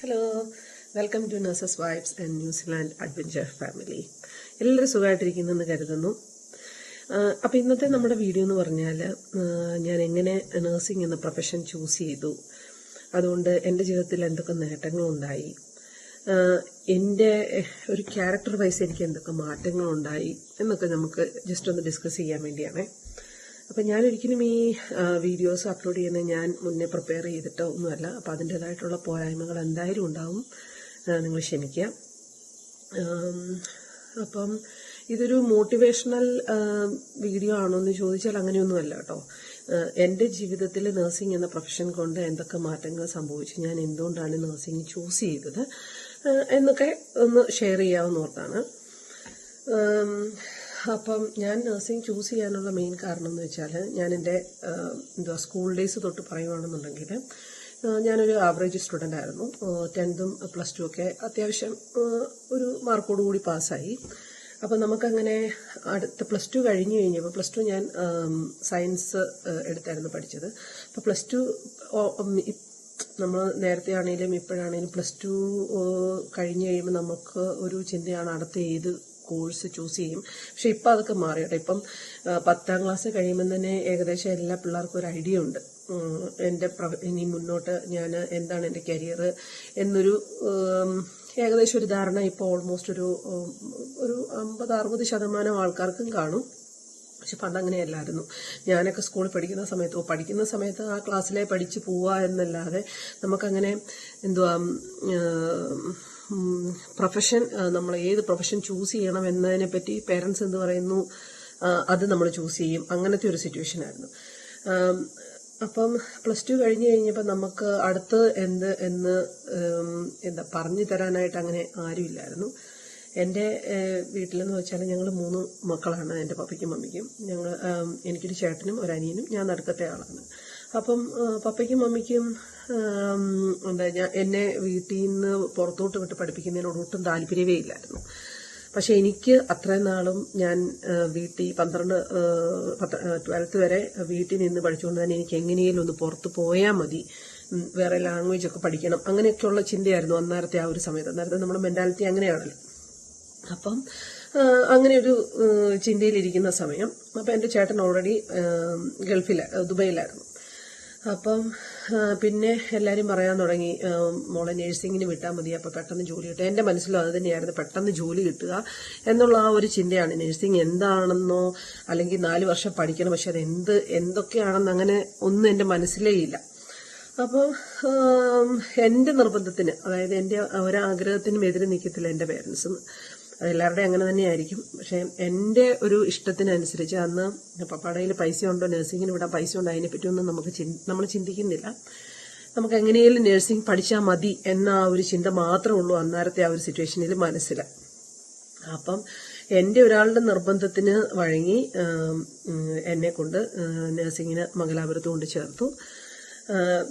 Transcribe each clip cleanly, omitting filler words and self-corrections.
Hello, welcome to nurses vibes and New Zealand adventure family. എല്ലാവരും സുഖമായിട്ടിരിക്കുന്നെന്ന് കരുതുന്നു. അപ്പോൾ ഇന്നത്തെ നമ്മുടെ വീഡിയോ എന്ന് പറഞ്ഞാൽ ഞാൻ എങ്ങനെ നഴ്സിംഗ് എന്ന പ്രൊഫഷൻ ചൂസ് ചെയ്തു, അതുകൊണ്ട് എൻ്റെ ജീവിതത്തിൽ എന്തൊക്കെ നേട്ടങ്ങളുണ്ടായി, എൻ്റെ ഒരു ക്യാരക്ടർ വൈസ് എനിക്ക് എന്തൊക്കെ മാറ്റങ്ങളുണ്ടായി എന്നൊക്കെ നമുക്ക് ജസ്റ്റ് ഒന്ന് ഡിസ്കസ് ചെയ്യാൻ വേണ്ടിയാണ്. അപ്പം ഞാനൊരിക്കലും ഈ വീഡിയോസ് അപ്ലോഡ് ചെയ്യുന്നത് ഞാൻ മുന്നേ പ്രിപ്പയർ ചെയ്തിട്ടോ ഒന്നുമല്ല. അപ്പോൾ അതിൻ്റേതായിട്ടുള്ള പോരായ്മകൾ എന്തായാലും ഉണ്ടാവും, നിങ്ങൾ ക്ഷമിക്കുക. അപ്പം ഇതൊരു മോട്ടിവേഷണൽ വീഡിയോ ആണോ എന്ന് ചോദിച്ചാൽ അങ്ങനെയൊന്നുമല്ല കേട്ടോ. എൻ്റെ ജീവിതത്തിൽ നഴ്സിംഗ് എന്ന പ്രൊഫഷൻ കൊണ്ട് എന്തൊക്കെ മാറ്റങ്ങൾ സംഭവിച്ചു, ഞാൻ എന്തുകൊണ്ടാണ് നഴ്സിംഗ് ചൂസ് ചെയ്തത് എന്നൊക്കെ ഒന്ന് ഷെയർ ചെയ്യാവുന്ന ഓർത്താണ്. അപ്പം ഞാൻ നഴ്സിംഗ് ചൂസ് ചെയ്യാനുള്ള മെയിൻ കാരണം എന്ന് വെച്ചാൽ ഞാൻ എൻ്റെ സ്കൂൾ ഡേയ്സ് തൊട്ട് പറയുകയാണെന്നുണ്ടെങ്കിൽ ഞാനൊരു ആവറേജ് സ്റ്റുഡൻ്റ് ആയിരുന്നു. 10th പ്ലസ് 2 ഒക്കെ അത്യാവശ്യം ഒരു മാർക്കോടുകൂടി പാസ്സായി. അപ്പം നമുക്കങ്ങനെ അടുത്ത പ്ലസ് 2 കഴിഞ്ഞ് കഴിഞ്ഞപ്പോൾ പ്ലസ് 2 ഞാൻ സയൻസ് എടുത്തായിരുന്നു പഠിച്ചത്. അപ്പോൾ പ്ലസ് 2 നമ്മൾ നേരത്തെ ആണെങ്കിലും ഇപ്പോഴാണെങ്കിലും പ്ലസ് 2 കഴിഞ്ഞ് കഴിയുമ്പോൾ നമുക്ക് ഒരു ചിന്തയാണ് അടുത്ത ഏത് കോഴ്സ് ചൂസ് ചെയ്യും. പക്ഷെ ഇപ്പം അതൊക്കെ മാറി കേട്ടോ. ഇപ്പം 10th ക്ലാസ് കഴിയുമ്പോൾ തന്നെ ഏകദേശം എല്ലാ പിള്ളേർക്കും ഒരു ഐഡിയ ഉണ്ട്, എൻ്റെ ഇനി മുന്നോട്ട് ഞാൻ എന്താണ് എൻ്റെ കരിയർ എന്നൊരു ഏകദേശം ഒരു ധാരണ ഇപ്പോൾ ഓൾമോസ്റ്റ് ഒരു 50-60% ആൾക്കാർക്കും കാണും. പക്ഷെ പണ്ട് അങ്ങനെയല്ലായിരുന്നു. ഞാനൊക്കെ സ്കൂളിൽ പഠിക്കുന്ന സമയത്ത് ആ ക്ലാസ്സിലെ പഠിച്ച് പോവുക എന്നല്ലാതെ നമുക്കങ്ങനെ പ്രൊഫഷൻ, നമ്മൾ ഏത് പ്രൊഫഷൻ ചൂസ് ചെയ്യണം എന്നതിനെ പറ്റി പേരൻസ് എന്ത് പറയുന്നു അത് നമ്മൾ ചൂസ് ചെയ്യും, അങ്ങനത്തെ ഒരു സിറ്റുവേഷൻ ആയിരുന്നു. അപ്പം പ്ലസ് 2 കഴിഞ്ഞ് കഴിഞ്ഞപ്പോൾ നമുക്ക് അടുത്ത് പറഞ്ഞു തരാനായിട്ട് അങ്ങനെ ആരുമില്ലായിരുന്നു. എൻ്റെ വീട്ടിലെന്ന് വെച്ചാൽ ഞങ്ങൾ 3 മക്കളാണ്, എൻ്റെ പപ്പയ്ക്കും മമ്മിക്കും. എനിക്കൊരു ചേട്ടനും ഒരു അനിയനും, ഞാൻ നടുക്കത്തെ ആളാണ്. അപ്പം പപ്പയ്ക്കും മമ്മിക്കും എന്നെ വീട്ടിൽ നിന്ന് പുറത്തോട്ട് വിട്ട് പഠിപ്പിക്കുന്നതിനോട് ഒട്ടും താല്പര്യമേ ഇല്ലായിരുന്നു. പക്ഷെ എനിക്ക് അത്രയും നാളും ഞാൻ വീട്ടിൽ 12th വരെ വീട്ടിൽ നിന്ന് പഠിച്ചുകൊണ്ട് തന്നെ എനിക്ക് എങ്ങനെയും ഒന്ന് പുറത്ത് പോയാൽ മതി, വേറെ ലാംഗ്വേജ് ഒക്കെ പഠിക്കണം, അങ്ങനെയൊക്കെയുള്ള ചിന്തയായിരുന്നു അന്നേരത്തെ ആ ഒരു സമയത്ത്. അന്നേരത്തെ നമ്മുടെ മെന്റാലിറ്റി അങ്ങനെയാണല്ലോ. അപ്പം അങ്ങനെ ഒരു ചിന്തയിലിരിക്കുന്ന സമയം, അപ്പം എൻ്റെ ചേട്ടൻ ഓൾറെഡി ദുബൈയിലായിരുന്നു. അപ്പം പിന്നെ എല്ലാവരും പറയാൻ തുടങ്ങി, മോളെ നഴ്സിങ്ങിന് വിട്ടാൽ മതി, അപ്പം പെട്ടെന്ന് ജോലി കിട്ടുക. എൻ്റെ മനസ്സിലും അത് തന്നെയായിരുന്നു, പെട്ടെന്ന് ജോലി കിട്ടുക എന്നുള്ള ആ ഒരു ചിന്തയാണ്. നഴ്സിംഗ് എന്താണെന്നോ അല്ലെങ്കിൽ 4 വർഷം പഠിക്കണം, പക്ഷെ അത് എന്തൊക്കെയാണെന്ന് അങ്ങനെ ഒന്നും എൻ്റെ മനസ്സിലേ ഇല്ല. അപ്പം എൻ്റെ നിർബന്ധത്തിന്, അതായത് എൻ്റെ ഒരാഗ്രഹത്തിനും എതിരെ നിൽക്കത്തില്ല എൻ്റെ പേരൻസും. അതെല്ലാവരുടെയും അങ്ങനെ തന്നെയായിരിക്കും. പക്ഷെ എൻ്റെ ഒരു ഇഷ്ടത്തിനനുസരിച്ച് അന്ന് പപ്പായുടെ കയ്യിൽ പൈസ ഉണ്ടോ, നഴ്സിങ്ങിന് വിടാൻ പൈസ ഉണ്ടോ, അതിനെപ്പറ്റിയൊന്നും നമ്മൾ ചിന്തിക്കുന്നില്ല. നമുക്ക് എങ്ങനെയും നഴ്സിംഗ് പഠിച്ചാൽ മതി എന്ന ആ ഒരു ചിന്ത മാത്രമേ ഉള്ളൂ അന്നേരത്തെ ആ ഒരു സിറ്റുവേഷനിൽ മനസ്സിൽ. അപ്പം എൻ്റെ ഒരാളുടെ നിർബന്ധത്തിന് വഴങ്ങി എന്നെ കൊണ്ട് നഴ്സിങ്ങിന് മംഗലാപുരത്ത് കൊണ്ട് ചേർത്തു.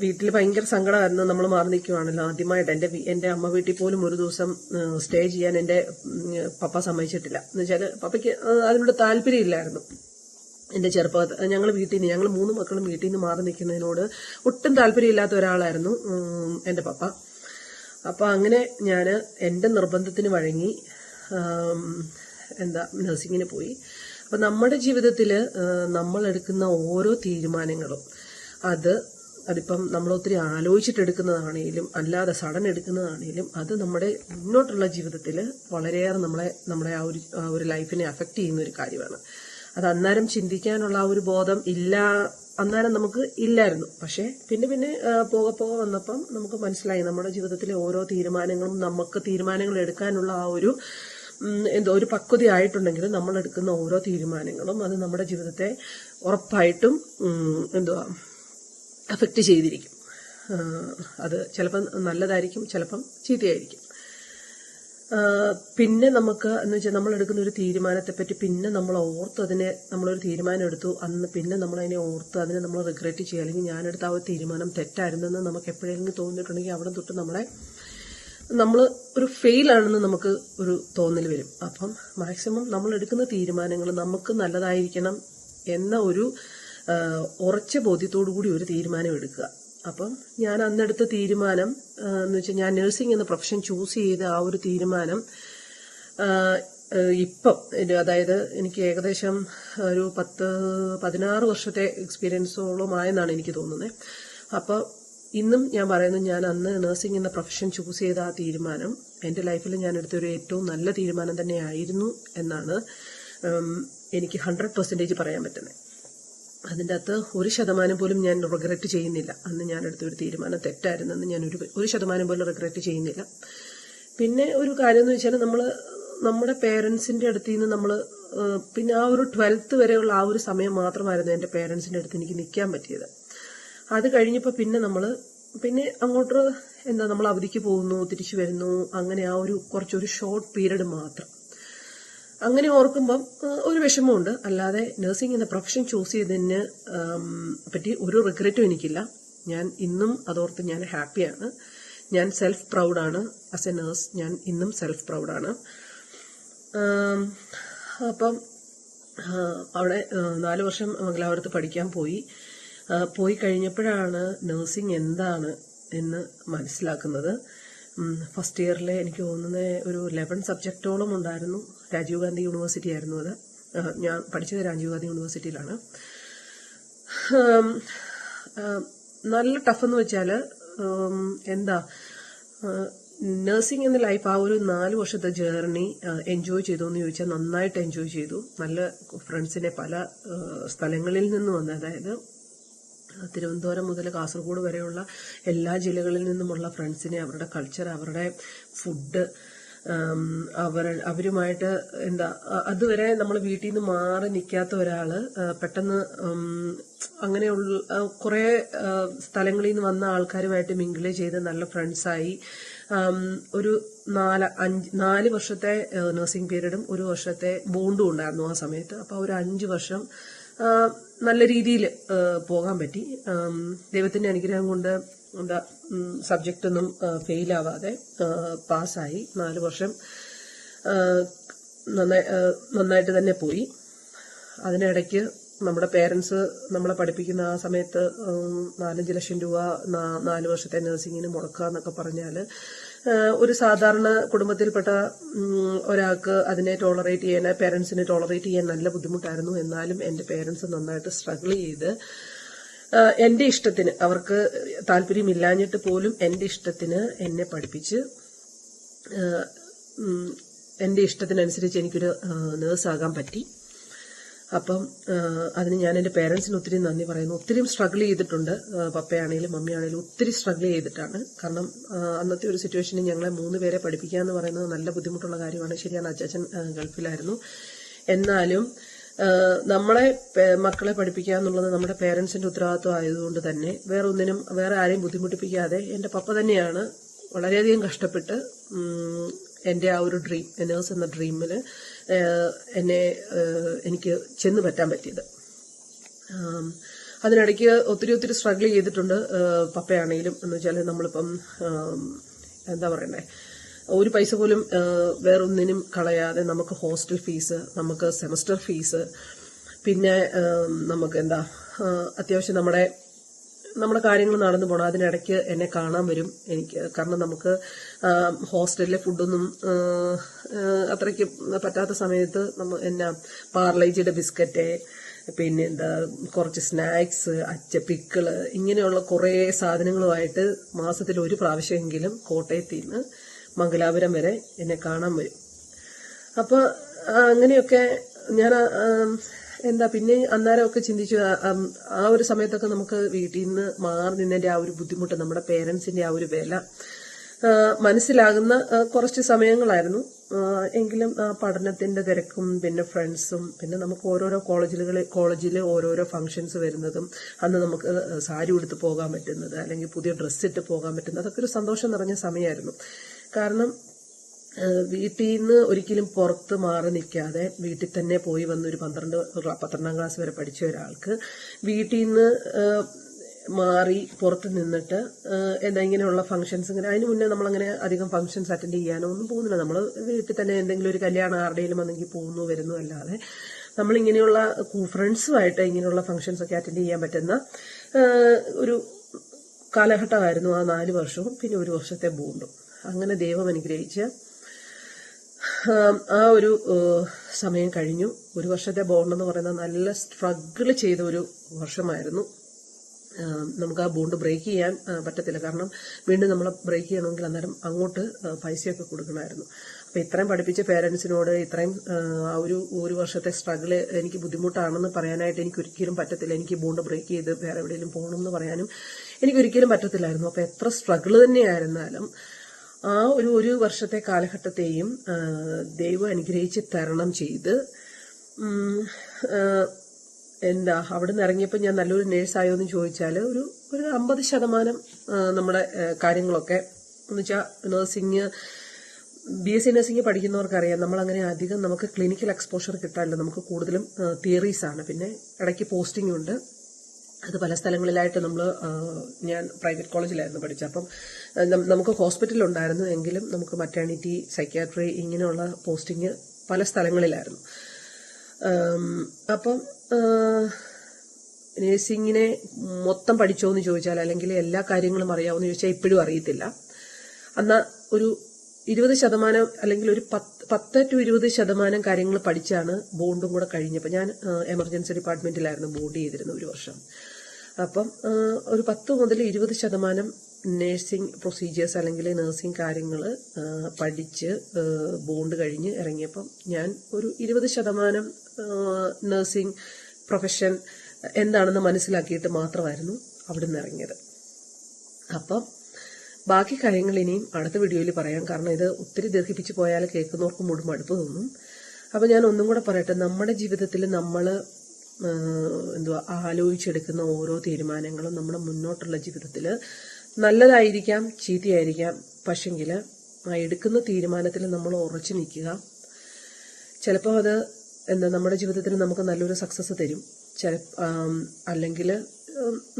വീട്ടിൽ ഭയങ്കര സങ്കടമായിരുന്നു, നമ്മൾ മാറി നിൽക്കുവാണല്ലോ. ആദ്യമായിട്ട് എൻ്റെ അമ്മ വീട്ടിൽ പോലും ഒരു ദിവസം സ്റ്റേ ചെയ്യാൻ എൻ്റെ പപ്പ സമ്മതിച്ചിട്ടില്ല. എന്ന് വെച്ചാൽ പപ്പയ്ക്ക് അതിനോട് താല്പര്യമില്ലായിരുന്നു. എൻ്റെ ചെറുപ്പത്തിൽ ഞങ്ങൾ 3 മക്കളും വീട്ടിൽ നിന്ന് മാറി നിൽക്കുന്നതിനോട് ഒട്ടും താല്പര്യമില്ലാത്ത ഒരാളായിരുന്നു എൻ്റെ പപ്പ. അപ്പം അങ്ങനെ ഞാൻ എൻ്റെ നിർബന്ധത്തിന് വഴങ്ങി നഴ്സിങ്ങിന് പോയി. അപ്പം നമ്മുടെ ജീവിതത്തിൽ നമ്മൾ എടുക്കുന്ന ഓരോ തീരുമാനങ്ങളും അതിപ്പം നമ്മൾ ഒത്തിരി ആലോചിച്ചിട്ടെടുക്കുന്നതാണേലും അല്ലാതെ സഡൻ എടുക്കുന്നതാണേലും അത് നമ്മുടെ മുന്നോട്ടുള്ള ജീവിതത്തിൽ വളരെയേറെ നമ്മളെ ആ ഒരു ലൈഫിനെ അഫക്റ്റ് ചെയ്യുന്ന ഒരു കാര്യമാണ്. അത് അന്നേരം ചിന്തിക്കാനുള്ള ആ ഒരു ബോധം അന്നേരം നമുക്ക് ഇല്ലായിരുന്നു. പക്ഷേ പിന്നെ പോകെ വന്നപ്പം നമുക്ക് മനസ്സിലായി നമ്മുടെ ജീവിതത്തിലെ ഓരോ തീരുമാനങ്ങളും, നമുക്ക് തീരുമാനങ്ങൾ എടുക്കാനുള്ള ആ ഒരു ഒരു പക്വത ആയിട്ടുണ്ടെങ്കിൽ നമ്മൾ എടുക്കുന്ന ഓരോ തീരുമാനങ്ങളും അത് നമ്മുടെ ജീവിതത്തെ ഉറപ്പായിട്ടും അഫക്റ്റ് ചെയ്തിരിക്കും. അത് ചിലപ്പം നല്ലതായിരിക്കും, ചിലപ്പം ചീത്തയായിരിക്കും. പിന്നെ നമുക്ക് എന്ന് വെച്ചാൽ നമ്മൾ എടുക്കുന്ന ഒരു തീരുമാനത്തെപ്പറ്റി പിന്നെ നമ്മൾ നമ്മളൊരു തീരുമാനം എടുത്തു, പിന്നെ നമ്മളതിനെ അതിനെ നമ്മൾ റിഗ്രറ്റ് ചെയ്യുക, അല്ലെങ്കിൽ ഞാനെടുത്ത ആ ഒരു തീരുമാനം തെറ്റായിരുന്നെന്ന് നമുക്ക് എപ്പോഴെങ്കിലും തോന്നിയിട്ടുണ്ടെങ്കിൽ അവിടെ തൊട്ട് നമ്മൾ ഒരു ഫെയിലാണെന്ന് നമുക്ക് ഒരു തോന്നൽ വരും. അപ്പം മാക്സിമം നമ്മൾ എടുക്കുന്ന തീരുമാനങ്ങൾ നമുക്ക് നല്ലതായിരിക്കണം എന്ന ഒരു ഉറച്ച ബോധ്യത്തോടു കൂടി ഒരു തീരുമാനം എടുക്കുക. അപ്പം ഞാൻ അന്നെടുത്ത തീരുമാനം എന്ന് വെച്ചാൽ ഞാൻ നഴ്സിംഗ് എന്ന പ്രൊഫഷൻ ചൂസ് ചെയ്ത ആ ഒരു തീരുമാനം ഇപ്പം അതായത് എനിക്ക് ഏകദേശം ഒരു 16 വർഷത്തെ എക്സ്പീരിയൻസോളമായെന്നാണ് എനിക്ക് തോന്നുന്നത്. അപ്പോൾ ഇന്നും ഞാൻ പറയുന്നു, ഞാൻ അന്ന് നഴ്സിംഗ് എന്ന പ്രൊഫഷൻ ചൂസ് ചെയ്ത ആ തീരുമാനം എൻ്റെ ലൈഫിൽ ഞാൻ എടുത്തൊരു ഏറ്റവും നല്ല തീരുമാനം തന്നെയായിരുന്നു എന്നാണ് എനിക്ക് 100% പറയാൻ പറ്റുന്നത്. അതിൻ്റെ അകത്ത് 1% പോലും ഞാൻ റിഗ്രറ്റ് ചെയ്യുന്നില്ല. അന്ന് ഞാൻ എടുത്തൊരു തീരുമാനം തെറ്റായിരുന്നെന്ന് ഞാൻ 1% പോലും റിഗ്രറ്റ് ചെയ്യുന്നില്ല. പിന്നെ ഒരു കാര്യം എന്ന് വെച്ചാൽ നമ്മുടെ പേരൻസിന്റെ അടുത്ത് നിന്ന് നമ്മൾ പിന്നെ ആ ഒരു 12th വരെയുള്ള ആ ഒരു സമയം മാത്രമായിരുന്നു എൻ്റെ പേരൻസിന്റെ അടുത്ത് എനിക്ക് നിൽക്കാൻ പറ്റിയത്. അത് കഴിഞ്ഞപ്പോൾ പിന്നെ അങ്ങോട്ട് നമ്മൾ അവധിക്ക് പോകുന്നു, തിരിച്ചു വരുന്നു, അങ്ങനെ ആ ഒരു കുറച്ചൊരു ഷോർട്ട് പീരീഡ് മാത്രം. അങ്ങനെ ഓർക്കുമ്പം ഒരു വിഷമമുണ്ട്. അല്ലാതെ നഴ്സിംഗ് എന്ന പ്രൊഫഷൻ ചൂസ് ചെയ്തതിന് പറ്റി ഒരു റിഗ്രറ്റും എനിക്കില്ല. ഞാൻ ഇന്നും അതോർത്ത് ഞാൻ ഹാപ്പിയാണ്. ഞാൻ സെൽഫ് പ്രൗഡാണ്. ആസ് എ നേഴ്സ് ഞാൻ ഇന്നും സെൽഫ് പ്രൗഡാണ്. അപ്പം അവിടെ 4 വർഷം മംഗലാപുരത്ത് പഠിക്കാൻ പോയി കഴിഞ്ഞപ്പോഴാണ് നഴ്സിംഗ് എന്താണ് എന്ന് മനസ്സിലാക്കുന്നത്. ഫസ്റ്റ് ഇയറിൽ എനിക്ക് തോന്നുന്നത് ഒരു 11 സബ്ജക്റ്റോളം ഉണ്ടായിരുന്നു. രാജീവ് ഗാന്ധി യൂണിവേഴ്സിറ്റി ആയിരുന്നു അത്. ഞാൻ പഠിച്ചത് രാജീവ് ഗാന്ധി യൂണിവേഴ്സിറ്റിയിലാണ്. നല്ല ടഫ് എന്ന് വെച്ചാൽ നഴ്സിംഗ് എന്ന ലൈഫ് ആ ഒരു 4 വർഷത്തെ ജേർണി എൻജോയ് ചെയ്തു എന്ന് ചോദിച്ചാൽ നന്നായിട്ട് എൻജോയ് ചെയ്തു. നല്ല ഫ്രണ്ട്സിനെ പല സ്ഥലങ്ങളിൽ നിന്ന് വന്ന്, അതായത് തിരുവനന്തപുരം മുതൽ കാസർഗോഡ് വരെയുള്ള എല്ലാ ജില്ലകളിൽ നിന്നുമുള്ള ഫ്രണ്ട്സിനെ, അവരുടെ കൾച്ചർ, അവരുടെ ഫുഡ്, അവരുമായിട്ട് അതുവരെ നമ്മൾ വീട്ടിൽ നിന്ന് മാറി നിൽക്കാത്ത ഒരാള് പെട്ടെന്ന് അങ്ങനെയുള്ള കുറെ സ്ഥലങ്ങളിൽ നിന്ന് വന്ന ആൾക്കാരുമായിട്ട് മിങ്കിള് ചെയ്ത് നല്ല ഫ്രണ്ട്സായി. ഒരു 4 വർഷത്തെ നഴ്സിംഗ് പീരീഡും 1 വർഷത്തെ ബോണ്ടും ഉണ്ടായിരുന്നു ആ സമയത്ത്. അപ്പൊ ഒരു 5 വർഷം നല്ല രീതിയിൽ പോകാൻ പറ്റി. ദൈവത്തിന്റെ അനുഗ്രഹം കൊണ്ട് സബ്ജക്റ്റ് ഒന്നും ഫെയിലാവാതെ പാസ്സായി. 4 വർഷം നന്നായിട്ട് തന്നെ പോയി. അതിനിടയ്ക്ക് നമ്മുടെ പേരൻസ് നമ്മളെ പഠിപ്പിക്കുന്ന ആ സമയത്ത് 4-5 ലക്ഷം രൂപ 4 വർഷത്തെ നഴ്സിംഗിന് മുടക്കുക എന്നൊക്കെ പറഞ്ഞാൽ ഒരു സാധാരണ കുടുംബത്തിൽപ്പെട്ട ഒരാൾക്ക് അതിനെ ടോളറേറ്റ് ചെയ്യാൻ, പേരൻസിനെ ടോളറേറ്റ് ചെയ്യാൻ നല്ല ബുദ്ധിമുട്ടായിരുന്നു. എന്നാലും എൻ്റെ പേരൻസ് നന്നായിട്ട് സ്ട്രഗിൾ ചെയ്ത് എന്റെ ഇഷ്ടത്തിന്, അവർക്ക് താല്പര്യമില്ലാഞ്ഞിട്ട് പോലും എന്റെ ഇഷ്ടത്തിന് എന്നെ പഠിപ്പിച്ച് എന്റെ ഇഷ്ടത്തിനനുസരിച്ച് എനിക്കൊരു നേഴ്സാകാൻ പറ്റി. അപ്പം അതിന് ഞാൻ എൻ്റെ പേരൻസിന് ഒത്തിരി നന്ദി പറയുന്നു. ഒത്തിരി സ്ട്രഗിൾ ചെയ്തിട്ടുണ്ട്. പപ്പയാണെങ്കിലും മമ്മിയാണെങ്കിലും ഒത്തിരി സ്ട്രഗിൾ ചെയ്തിട്ടാണ്. കാരണം അന്നത്തെ ഒരു സിറ്റുവേഷനിൽ ഞങ്ങളെ 3 പേരെ പഠിപ്പിക്കുക എന്ന് പറയുന്നത് നല്ല ബുദ്ധിമുട്ടുള്ള കാര്യമാണ്. ശരിയാണ്, അച്ചാച്ചൻ ഗൾഫിലായിരുന്നു. എന്നാലും നമ്മളെ മക്കളെ പഠിപ്പിക്കുക എന്നുള്ളത് നമ്മുടെ പേരൻസിന്റെ ഉത്തരവാദിത്വം ആയതുകൊണ്ട് തന്നെ വേറെ ആരെയും ബുദ്ധിമുട്ടിപ്പിക്കാതെ എൻ്റെ പപ്പ തന്നെയാണ് വളരെയധികം കഷ്ടപ്പെട്ട് എൻ്റെ ആ ഒരു ഡ്രീം, നേഴ്സ് എന്ന ഡ്രീമിൽ എനിക്ക് ചെന്ന് പറ്റാൻ പറ്റിയത്. അതിനിടയ്ക്ക് ഒത്തിരി സ്ട്രഗിൾ ചെയ്തിട്ടുണ്ട് പപ്പയാണെങ്കിലും. എന്ന് വെച്ചാൽ നമ്മളിപ്പം എന്താ പറയണ്ടേ, ഒരു പൈസ പോലും വേറൊന്നിനും കളയാതെ നമുക്ക് ഹോസ്റ്റൽ ഫീസ്, നമുക്ക് സെമസ്റ്റർ ഫീസ്, പിന്നെ നമുക്ക് അത്യാവശ്യം നമ്മുടെ കാര്യങ്ങൾ നടന്നു പോകണം. അതിനിടയ്ക്ക് എന്നെ കാണാൻ വരും എനിക്ക്. കാരണം നമുക്ക് ഹോസ്റ്റലിലെ ഫുഡൊന്നും അത്രയ്ക്ക് പറ്റാത്ത സമയത്ത് പാർലേജിയുടെ ബിസ്ക്കറ്റ്, പിന്നെ കുറച്ച് സ്നാക്സ്, പിക്കിള്, ഇങ്ങനെയുള്ള കുറേ സാധനങ്ങളുമായിട്ട് മാസത്തിൽ 1 പ്രാവശ്യമെങ്കിലും കോട്ടയത്തിൽ നിന്ന് മംഗലാപുരം വരെ എന്നെ കാണാൻ വരും. അപ്പോൾ അങ്ങനെയൊക്കെ ഞാൻ പിന്നെ അന്നേരമൊക്കെ ചിന്തിച്ചു, ആ ഒരു സമയത്തൊക്കെ നമുക്ക് വീട്ടിൽ നിന്ന് മാറി നിന്നതിന്റെ ആ ഒരു ബുദ്ധിമുട്ട്, നമ്മുടെ പേരൻസിന്റെ ആ ഒരു വില മനസ്സിലാകുന്ന കുറച്ച് സമയങ്ങളായിരുന്നു. എങ്കിലും ആ പഠനത്തിന്റെ തിരക്കും പിന്നെ ഫ്രണ്ട്സും, പിന്നെ നമുക്ക് ഓരോരോ കോളേജിൽ ഓരോരോ ഫംഗ്ഷൻസ് വരുന്നതും, അന്ന് നമുക്ക് സാരി ഉടുത്ത് പോകാൻ പറ്റുന്നത്, അല്ലെങ്കിൽ പുതിയ ഡ്രസ്സ് ഇട്ട് പോകാൻ പറ്റുന്നത്, അതൊക്കെ ഒരു സന്തോഷം നിറഞ്ഞ സമയമായിരുന്നു. കാരണം വീട്ടിൽ നിന്ന് ഒരിക്കലും പുറത്ത് മാറി നിൽക്കാതെ വീട്ടിൽ തന്നെ പോയി വന്ന് ഒരു 12ാം ക്ലാസ് വരെ പഠിച്ച ഒരാൾക്ക് വീട്ടിൽ നിന്ന് മാറി പുറത്ത് നിന്നിട്ട് ഇങ്ങനെയുള്ള ഫംഗ്ഷൻസ്, അതിന് മുന്നേ നമ്മളങ്ങനെ അധികം ഫംഗ്ഷൻസ് അറ്റൻഡ് ചെയ്യാനോ ഒന്നും പോകുന്നില്ല. നമ്മൾ വീട്ടിൽ തന്നെ എന്തെങ്കിലും ഒരു കല്യാണം ആരുടെയും വന്നെങ്കിൽ പോകുന്നു വരുന്നു അല്ലാതെ നമ്മളിങ്ങനെയുള്ള ഫ്രണ്ട്സുമായിട്ട് ഇങ്ങനെയുള്ള ഫംഗ്ഷൻസ് ഒക്കെ അറ്റൻഡ് ചെയ്യാൻ പറ്റുന്ന ഒരു കാലഘട്ടമായിരുന്നു ആ 4 വർഷവും, പിന്നെ 1 വർഷത്തെ ബോണ്ടും. അങ്ങനെ ദൈവം അനുഗ്രഹിച്ച് ആ ഒരു സമയം കഴിഞ്ഞു. 1 വർഷത്തെ ബോണ്ടെന്ന് പറയുന്നത് നല്ല സ്ട്രഗിൾ ചെയ്ത ഒരു വർഷമായിരുന്നു. നമുക്ക് ആ ബോണ്ട് ബ്രേക്ക് ചെയ്യാൻ പറ്റത്തില്ല. കാരണം വീണ്ടും നമ്മൾ ബ്രേക്ക് ചെയ്യണമെങ്കിൽ അന്നേരം അങ്ങോട്ട് പൈസയൊക്കെ കൊടുക്കണമായിരുന്നു. അപ്പം ഇത്രയും പഠിപ്പിച്ച പേരൻസിനോട് ഇത്രയും ആ ഒരു വർഷത്തെ സ്ട്രഗിള് എനിക്ക് ബുദ്ധിമുട്ടാണെന്ന് പറയാനായിട്ട് എനിക്കൊരിക്കലും പറ്റത്തില്ല. എനിക്ക് ബോണ്ട് ബ്രേക്ക് ചെയ്ത് വേറെ എവിടെയെങ്കിലും പോകണം എന്ന് പറയാനും എനിക്കൊരിക്കലും പറ്റത്തില്ലായിരുന്നു. അപ്പം എത്ര സ്ട്രഗിള് തന്നെയായിരുന്നാലും ആ ഒരു വർഷത്തെ കാലഘട്ടത്തെയും ദൈവം അനുഗ്രഹിച്ച് തരണം ചെയ്ത് അവിടെ നിന്ന് ഇറങ്ങിയപ്പോൾ ഞാൻ നല്ലൊരു നേഴ്സായോ എന്ന് ചോദിച്ചാൽ ഒരു 50% നമ്മുടെ കാര്യങ്ങളൊക്കെ എന്ന് വെച്ചാൽ നഴ്സിംഗ് BSc നഴ്സിംഗ് പഠിക്കുന്നവർക്കറിയാം, നമ്മളങ്ങനെ അധികം നമുക്ക് ക്ലിനിക്കൽ എക്സ്പോഷർ കിട്ടാറില്ല. നമുക്ക് കൂടുതലും തിയറീസാണ്. പിന്നെ ഇടയ്ക്ക് പോസ്റ്റിംഗ് ഉണ്ട്. അത് പല സ്ഥലങ്ങളിലായിട്ട് ഞാൻ പ്രൈവറ്റ് കോളേജിലായിരുന്നു പഠിച്ചത്. അപ്പം നമുക്ക് ഹോസ്പിറ്റലുണ്ടായിരുന്നു, എങ്കിലും നമുക്ക് മറ്റേണിറ്റി, സൈക്യാട്രി ഇങ്ങനെയുള്ള പോസ്റ്റിംഗ് പല സ്ഥലങ്ങളിലായിരുന്നു. അപ്പം നേഴ്സിങ്ങിനെ മൊത്തം പഠിച്ചോ എന്ന് ചോദിച്ചാൽ, അല്ലെങ്കിൽ എല്ലാ കാര്യങ്ങളും അറിയാമെന്ന് ചോദിച്ചാൽ ഇപ്പോഴും അറിയത്തില്ല. എന്നാൽ ഒരു 20% അല്ലെങ്കിൽ ഒരു 10 to 20% കാര്യങ്ങൾ പഠിച്ചാണ് ബോണ്ടും കൂടെ കഴിഞ്ഞപ്പോൾ. ഞാൻ എമർജൻസി ഡിപ്പാർട്ട്മെന്റിലായിരുന്നു ബോണ്ട് ചെയ്തിരുന്നത് 1 വർഷം. അപ്പം ഒരു 10 മുതൽ 20% നേഴ്സിംഗ് പ്രൊസീജിയേഴ്സ് അല്ലെങ്കിൽ നേഴ്സിംഗ് കാര്യങ്ങൾ പഠിച്ച് ബോണ്ട് കഴിഞ്ഞ് ഇറങ്ങിയപ്പം ഞാൻ ഒരു 20% നേഴ്സിംഗ് പ്രൊഫഷൻ എന്താണെന്ന് മനസ്സിലാക്കിയിട്ട് മാത്രമായിരുന്നു അവിടെ നിന്ന് ഇറങ്ങിയത്. അപ്പം ബാക്കി കാര്യങ്ങൾ ഇനിയും അടുത്ത വീഡിയോയിൽ പറയാം. കാരണം ഇത് ഒത്തിരി ദീർഘിപ്പിച്ച് പോയാൽ കേൾക്കുന്നവർക്ക് മുഴുവൻ മടുപ്പ് തോന്നും. അപ്പം ഞാൻ ഒന്നും കൂടെ പറയട്ടെ, നമ്മുടെ ജീവിതത്തിൽ നമ്മൾ ആലോചിച്ചെടുക്കുന്ന ഓരോ തീരുമാനങ്ങളും നമ്മുടെ മുന്നോട്ടുള്ള ജീവിതത്തിൽ നല്ലതായിരിക്കാം, ചീത്തയായിരിക്കാം. പക്ഷെങ്കിൽ ആ എടുക്കുന്ന തീരുമാനത്തിൽ നമ്മൾ ഉറച്ചു നിൽക്കുക. ചിലപ്പോൾ അത് നമ്മുടെ ജീവിതത്തിൽ നമുക്ക് നല്ലൊരു സക്സസ് തരും, അല്ലെങ്കിൽ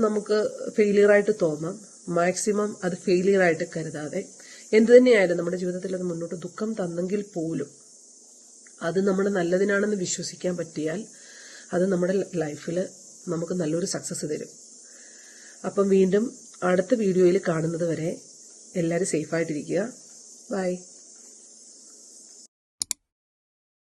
നമുക്ക് ഫെയിലിയറായിട്ട് തോന്നാം. മാക്സിമം അത് ഫെയിലിയറായിട്ട് കരുതാതെ, എന്തു തന്നെയായാലും നമ്മുടെ ജീവിതത്തിൽ അത് മുന്നോട്ട് ദുഃഖം തന്നെങ്കിൽ പോലും അത് നമ്മുടെ നല്ലതിനാണെന്ന് വിശ്വസിക്കാൻ പറ്റിയാൽ അത് നമ്മുടെ ലൈഫിൽ നമുക്ക് നല്ലൊരു സക്സസ് തരും. അപ്പം വീണ്ടും അടുത്ത വീഡിയോയിൽ കാണുന്നത് വരെ എല്ലാവരും സേഫായിട്ടിരിക്കുക. ബൈ.